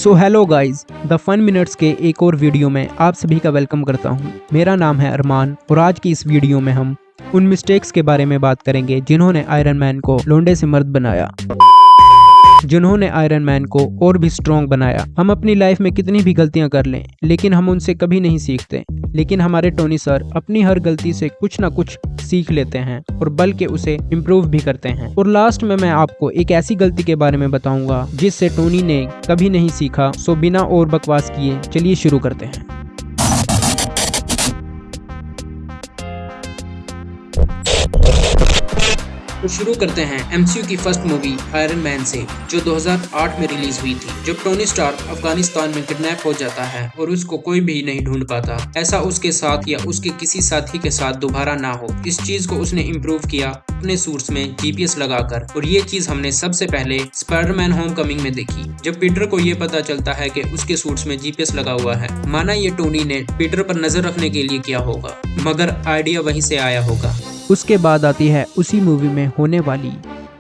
So hello guys, the fun minutes के एक और वीडियो में आप सभी का वेलकम करता हूं। मेरा नाम है अरमान और आज की इस वीडियो में हम उन मिस्टेक्स के बारे में बात करेंगे जिन्होंने आयरन मैन को लोंडे से मर्द बनाया, जिन्होंने आयरन मैन को और भी स्ट्रॉन्ग बनाया। हम अपनी लाइफ में कितनी भी गलतियां कर लें लेकिन हम उनसे कभी नहीं सीखते, लेकिन हमारे टोनी सर अपनी हर गलती से कुछ ना कुछ सीख लेते हैं और बल्कि उसे इम्प्रूव भी करते हैं। और लास्ट में मैं आपको एक ऐसी गलती के बारे में बताऊंगा जिससे टोनी ने कभी नहीं सीखा। सो बिना और बकवास किए चलिए शुरू करते हैं। तो शुरू करते हैं एमसीयू की फर्स्ट मूवी आयरन मैन से, जो 2008 में रिलीज हुई थी, जब टोनी स्टार्क अफगानिस्तान में किडनैप हो जाता है और उसको कोई भी नहीं ढूंढ पाता। ऐसा उसके साथ या उसके किसी साथी के साथ दोबारा ना हो, इस चीज को उसने इम्प्रूव किया अपने सूट्स में जीपीएस लगाकर। और ये चीज हमने सबसे पहले स्पाइडरमैन होमकमिंग में देखी, जब पीटर को ये पता चलता है कि उसके सूट्स में जीपीएस लगा हुआ है। माना ये टोनी ने पीटर पर नजर रखने के लिए किया होगा, मगर आइडिया वहीं से आया होगा। उसके बाद आती है उसी मूवी में होने वाली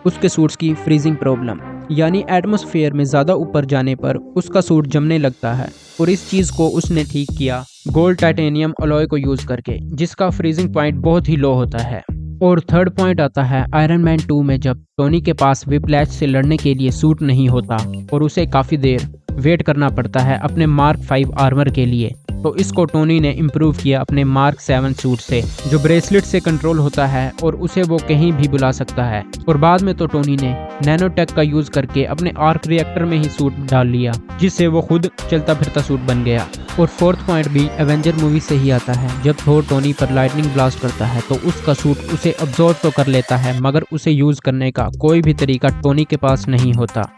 उसके सूट्स की फ्रीजिंग प्रॉब्लम, यानी एटमॉस्फेयर में ज़्यादा ऊपर जाने पर उसका सूट जमने लगता है। और इस चीज़ को उसने ठीक किया गोल्ड टाइटेनियम अलॉय को यूज़ करके, जिसका फ्रीजिंग पॉइंट बहुत ही लो होता है। और थर्ड पॉइंट आता है आयरन मैन 2 में, जब टोनी के पास व्हिप्लैश से लड़ने के लिए सूट नहीं होता और उसे काफ़ी देर वेट करना पड़ता है अपने मार्क 5 आर्मर के लिए। तो इसको टोनी ने इम्प्रूव किया अपने मार्क 7 सूट से, जो ब्रेसलेट से कंट्रोल होता है और उसे वो कहीं भी बुला सकता है। और बाद में तो टोनी ने नैनोटेक का यूज करके अपने आर्क रिएक्टर में ही सूट डाल लिया, जिससे वो खुद चलता फिरता सूट बन गया। और फोर्थ पॉइंट भी एवेंजर मूवी से ही आता है, जब थोर टोनी पर लाइटनिंग ब्लास्ट करता है तो उसका सूट उसे अब्सॉर्ब तो कर लेता है, मगर उसे यूज करने का कोई भी तरीका टोनी के पास नहीं होता।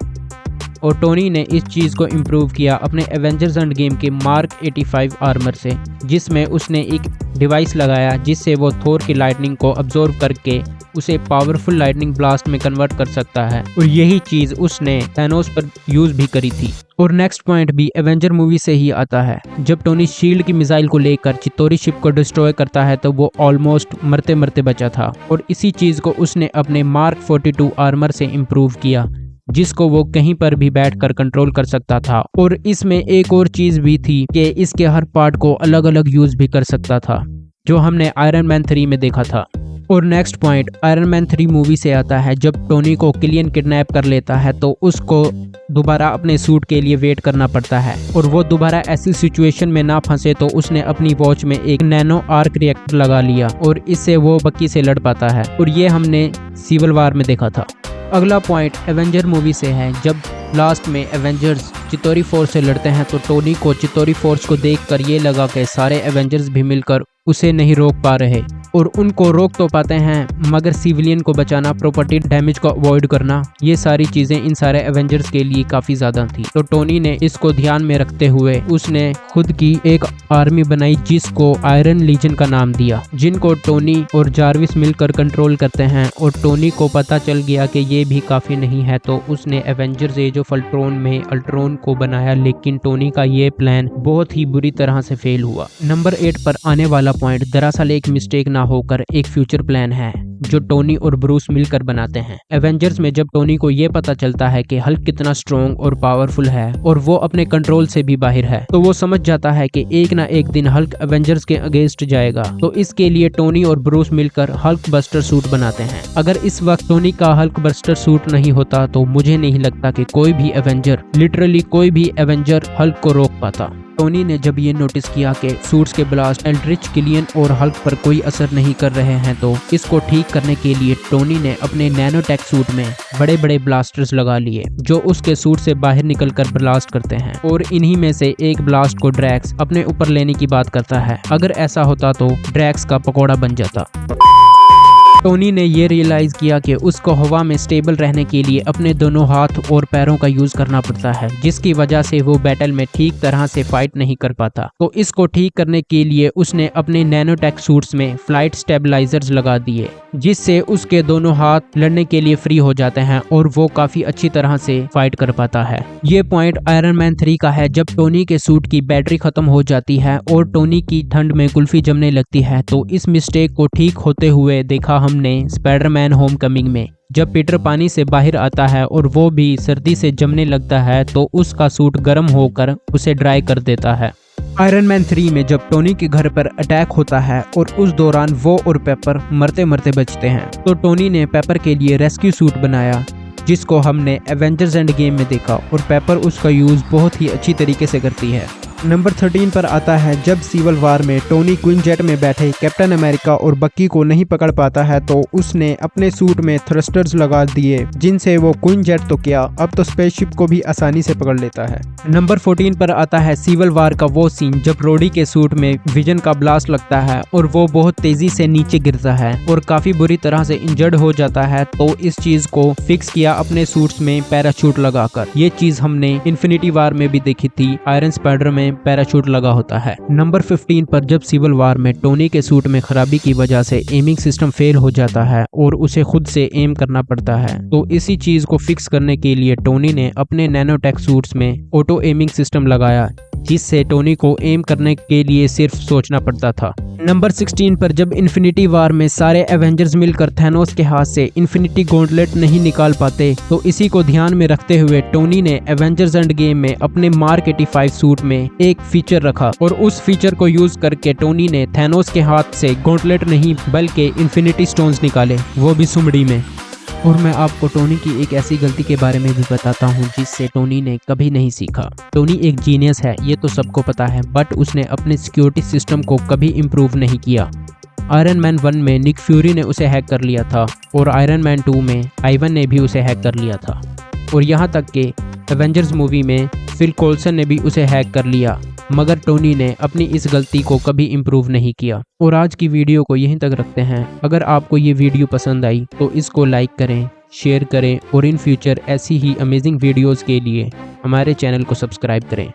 और टोनी ने इस चीज़ को इम्प्रूव किया अपने एवेंजर्स एंड गेम के मार्क 85 आर्मर से, जिसमें उसने एक डिवाइस लगाया जिससे वो थोर की लाइटनिंग को अब्जॉर्ब करके उसे पावरफुल लाइटनिंग ब्लास्ट में कन्वर्ट कर सकता है। और यही चीज़ उसने थैनोस पर यूज़ भी करी थी। और नेक्स्ट पॉइंट भी एवेंजर मूवी से ही आता है, जब टोनी शील्ड की मिसाइल को लेकर चित्तौरी शिप को डिस्ट्रॉय करता है तो वो ऑलमोस्ट मरते मरते बचा था। और इसी चीज़ को उसने अपने मार्क 42 आर्मर से इम्प्रूव किया, जिसको वो कहीं पर भी बैठकर कंट्रोल कर सकता था। और इसमें एक और चीज भी थी कि इसके हर पार्ट को अलग अलग यूज भी कर सकता था, जो हमने आयरन मैन 3 में देखा था। और next point iron man 3 movie से आता है, जब टोनी को किलियन किडनैप कर लेता है तो उसको दोबारा अपने सूट के लिए वेट करना पड़ता है। और वो दोबारा ऐसी सिचुएशन में ना फंसे तो उसने अपनी वॉच में एक नैनो आर्क रिएक्टर लगा लिया और इससे वो बकी से लड़ पाता है। और ये हमने सिविल वॉर में देखा था। अगला पॉइंट एवेंजर मूवी से है, जब लास्ट में एवेंजर्स चित्तौरी फोर्स से लड़ते हैं तो टोनी को चित्तौरी फोर्स को देखकर ये लगा कि सारे एवेंजर्स भी मिलकर उसे नहीं रोक पा रहे। और उनको रोक तो पाते हैं, मगर सिविलियन को बचाना, प्रॉपर्टी डैमेज को अवॉइड करना, ये सारी चीजें इन सारे एवेंजर्स के लिए काफी ज्यादा थी। तो टोनी ने इसको ध्यान में रखते हुए उसने खुद की एक आर्मी बनाई जिसको आयरन लीजन का नाम दिया, जिनको टोनी और जारविस मिलकर कंट्रोल करते हैं। और टोनी को पता चल गया कि ये भी काफी नहीं है, तो उसने एवेंजर्स एज ऑफ अल्ट्रॉन में अल्ट्रॉन को बनाया, लेकिन टोनी का ये प्लान बहुत ही बुरी तरह से फेल हुआ। नंबर 8 पर आने वाला पॉइंट दरअसल एक मिस्टेक ना होकर एक फ्यूचर प्लान है, जो टोनी और ब्रूस मिलकर बनाते हैं। एवेंजर्स में जब टोनी को ये पता चलता है कि हल्क कितना स्ट्रॉन्ग और पावरफुल है और वो अपने कंट्रोल से भी बाहर है, तो वो समझ जाता है कि एक ना एक दिन हल्क एवेंजर्स के अगेंस्ट जाएगा। तो इसके लिए टोनी और ब्रूस मिलकर हल्क बस्टर सूट बनाते हैं। अगर इस वक्त टोनी का हल्क बस्टर सूट नहीं होता तो मुझे नहीं लगता कि कोई भी एवेंजर, लिटरली कोई भी एवेंजर हल्क को रोक पाता। टोनी ने जब ये नोटिस किया कि सूट्स के ब्लास्ट एल्ड्रिच, किलियन और हल्क पर कोई असर नहीं कर रहे हैं, तो इसको ठीक करने के लिए टोनी ने अपने नैनोटेक सूट में बड़े बड़े ब्लास्टर्स लगा लिए, जो उसके सूट से बाहर निकलकर ब्लास्ट करते हैं। और इन्हीं में से एक ब्लास्ट को ड्रैक्स अपने ऊपर लेने की बात करता है। अगर ऐसा होता तो ड्रैक्स का पकौड़ा बन जाता। टोनी ने ये रियलाइज किया कि उसको हवा में स्टेबल रहने के लिए अपने दोनों हाथ और पैरों का यूज करना पड़ता है, जिसकी वजह से वो बैटल में ठीक तरह से फाइट नहीं कर पाता। तो इसको ठीक करने के लिए उसने अपने नैनोटेक सूट्स में फ्लाइट स्टेबलाइजर्स लगा दिए, जिससे उसके दोनों हाथ लड़ने के लिए फ्री हो जाते हैं और वो काफी अच्छी तरह से फाइट कर पाता है। ये पॉइंट आयरन मैन 3 का है, जब टोनी के सूट की बैटरी खत्म हो जाती है और टोनी की ठंड में कुल्फी जमने लगती है। तो इस मिस्टेक को ठीक होते हुए देखा हमने स्पाइडरमैन होमकमिंग में। जब पीटर पानी से बाहर आता है और वो भी सर्दी से जमने लगता है तो उसका सूट गर्म होकर उसे ड्राई कर देता है। आयरन मैन 3 में जब टोनी के घर पर अटैक होता है और उस दौरान वो और पेपर मरते मरते बचते हैं, तो टोनी ने पेपर के लिए रेस्क्यू सूट बनाया जिसको हमने एवेंजर्स एंड गेम में देखा और पेपर उसका यूज बहुत ही अच्छी तरीके से करती है। नंबर 13 पर आता है जब सिविल वार में टोनी क्वीन जेट में बैठे कैप्टन अमेरिका और बक्की को नहीं पकड़ पाता है तो उसने अपने सूट में थ्रस्टर्स लगा दिए जिनसे वो क्वीन जेट तो क्या अब तो स्पेसशिप को भी आसानी से पकड़ लेता है। नंबर 14 पर आता है सिविल वार का वो सीन जब रोडी के सूट में विजन का ब्लास्ट लगता है और वो बहुत तेजी से नीचे गिरता है और काफी बुरी तरह से इंजर्ड हो जाता है, तो इस चीज को फिक्स किया अपने सूट्स में पैराशूट लगाकर। ये चीज हमने इन्फिनिटी वार में भी देखी थी, आयरन स्पाइडर में पैराशूट लगा होता है। नंबर 15 पर जब सिविल वार में टोनी के सूट में खराबी की वजह से एमिंग सिस्टम फेल हो जाता है और उसे खुद से एम करना पड़ता है, तो इसी चीज को फिक्स करने के लिए टोनी ने अपने नैनोटेक सूट्स में ऑटो एमिंग सिस्टम लगाया जिससे टोनी को एम करने के लिए सिर्फ सोचना पड़ता था। नंबर 16 पर जब इन्फिनिटी वार में सारे एवेंजर्स मिलकर थैनोस के हाथ से इन्फिनिटी गॉन्टलेट नहीं निकाल पाते, तो इसी को ध्यान में रखते हुए टोनी ने एवेंजर्स एंड गेम में अपने मार्क 85 सूट में एक फीचर रखा और उस फीचर को यूज करके टोनी ने थैनोस के हाथ से गॉन्टलेट नहीं बल्कि इन्फिनिटी स्टोन्स निकाले, वो भी सुमड़ी में। और मैं आपको टोनी की एक ऐसी गलती के बारे में भी बताता हूँ जिससे टोनी ने कभी नहीं सीखा। टोनी एक जीनियस है, ये तो सबको पता है, बट उसने अपने सिक्योरिटी सिस्टम को कभी इम्प्रूव नहीं किया। आयरन मैन 1 में निक फ्यूरी ने उसे हैक कर लिया था और आयरन मैन 2 में आइवन ने भी उसे हैक कर लिया था और यहाँ तक कि एवेंजर्स मूवी में फिल कोल्सन ने भी उसे हैक कर लिया, मगर टोनी ने अपनी इस गलती को कभी इम्प्रूव नहीं किया। और आज की वीडियो को यहीं तक रखते हैं। अगर आपको ये वीडियो पसंद आई तो इसको लाइक करें, शेयर करें और इन फ्यूचर ऐसी ही अमेजिंग वीडियोस के लिए हमारे चैनल को सब्सक्राइब करें।